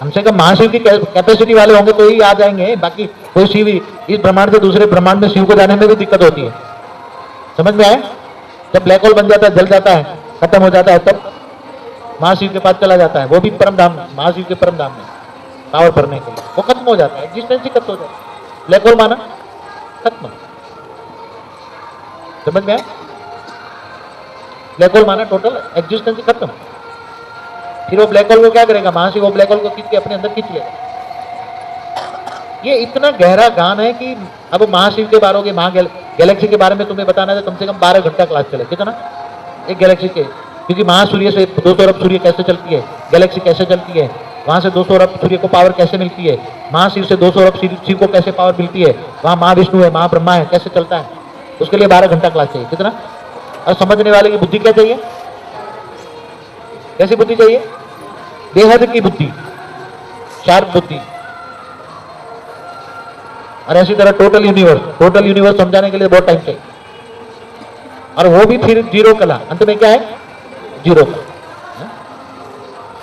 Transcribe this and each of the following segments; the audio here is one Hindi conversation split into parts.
हमसे कम महाशिव की कैपेसिटी वाले होंगे तो ही आ जाएंगे, बाकी कोई शिव इस ब्रह्मांड से दूसरे ब्रह्मांड में शिव को जाने में भी दिक्कत होती है। समझ में आया? जब ब्लैक होल बन जाता है, जल जाता है, खत्म हो जाता है, तब महाशिव के पास चला जाता है, वो भी परम धाम, महाशिव के परम धाम में पावर भरने के लिए वो खत्म हो जाता है, एग्जिस्टेंस ही खत्म हो जाता है। ब्लैक होल माना खत्म। समझ में आया? ब्लैक होल माना टोटल एग्जिस्टेंस ही खत्म। फिर वो ब्लैक होल को क्या करेगा? महाशिव वो ब्लैक होल को खींच के अपने अंदर खींच लेगा। ये इतना गहरा ज्ञान है कि अब महाशिव के बारे में, गैलेक्सी के बारे में तुम्हें बताना है तो कम से कम 12 घंटा क्लास चले। कितना? एक गैलेक्सी के, क्योंकि महासूर्य से 200 अरब सूर्य कैसे चलती है, गैलेक्सी कैसे चलती है, वहां से 200 अरब सूर्य को पावर कैसे मिलती है, महाशिव से 200 अरब शिव को कैसे पावर मिलती है, वहां महाविष्णु है, महाब्रह्मा है, कैसे चलता है, उसके लिए 12 घंटा क्लास चाहिए। कितना? और समझने वाले की बुद्धि क्या चाहिए? कैसी बुद्धि चाहिए? बेहद की बुद्धि, शार्प बुद्धि। और ऐसी तरह टोटल यूनिवर्स समझाने के लिए बहुत टाइम चाहिए। और वो भी फिर जीरो कला, अंत में क्या है? जीरो कला।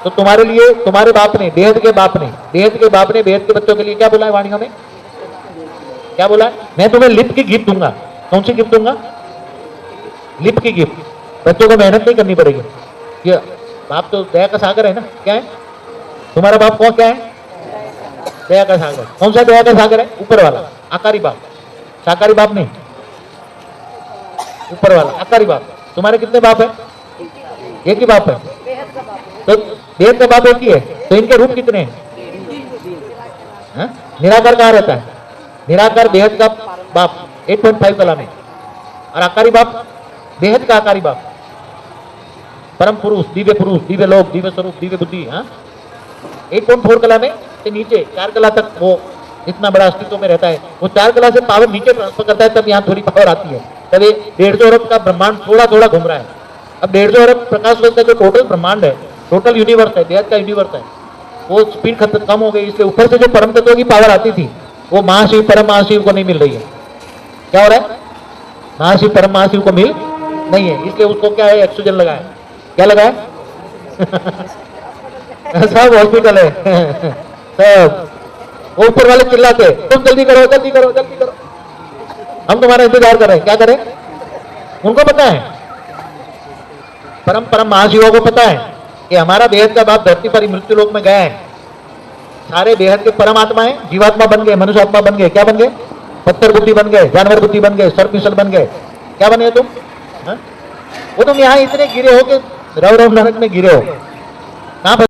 तो तुम्हारे लिए तुम्हारे बाप ने, बेहद के बाप ने बेहद के बच्चों के लिए क्या बोला है वाणियों में? क्या बोला है? मैं तुम्हें लिप की गिफ्ट दूंगा। कौन सी गिफ्ट दूंगा? लिप की गिफ्ट। बच्चों को मेहनत नहीं करनी पड़ेगी। ये बाप तो दया का सागर है ना। क्या है तुम्हारा बाप? कौन क्या है? दया का सागर। कौन सा दया का सागर है? ऊपर वाला आकारी बाप, साकारी बाप नहीं, ऊपर वाला आकारी बाप। तुम्हारे कितने बाप है? एक ही बाप है। तो बेहद का बाप एक ही है, तो इनके रूप कितने हैं? निराकार कहाँ रहता है? निराकार बेहद का बाप 8.5 कला में, और आकारी बाप बेहद का आकारी बाप, परम पुरुष, दिव्य लोक, दिव्य स्वरूप, दिव्य बुद्धि। 8.4 कला में से नीचे 4 कला तक वो इतना बड़ा अस्तित्व में रहता है। वो 4 कला से पावर नीचे ट्रांसफर करता है, तब यहाँ थोड़ी पावर आती है। तब ये 150 अरब का ब्रह्मांड थोड़ा थोड़ा घूम रहा है। अब 150 अरब प्रकाश वर्ष का जो टोटल ब्रह्मांड है, टोटल यूनिवर्स है, बेहद का यूनिवर्स है, वो स्पीड खत्म कम हो गई, इसलिए ऊपर से जो परम तत्वों की पावर आती थी वो महाशिव परम महाशिव को नहीं मिल रही है। क्या हो रहा है? महाशिव परम महाशिव को मिल नहीं है, इसलिए उसको क्या है? ऑक्सीजन लगाया। क्या लगाया? सब हॉस्पिटल है। सब ऊपर वाले चिल्लाते तुम जल्दी करो जल्दी करो जल्दी करो, हम तुम्हारा इंतजार कर रहे हैं। क्या करें? उनको पता है, परम परम महाशिवों को पता है कि हमारा बेहद का बाप धरती पर मृत्यु लोक में गया है। सारे बेहद के परमात्मा है, जीवात्मा बन गए, मनुष्य आत्मा बन गए। क्या बन गए? पत्थर बुद्धि बन गए, जानवर बुद्धि बन गए, सर्प मिसल बन गए। क्या बने तुम? वो तुम यहाँ इतने गिरे हो कि रव रव नरक में गिरे हो। कहां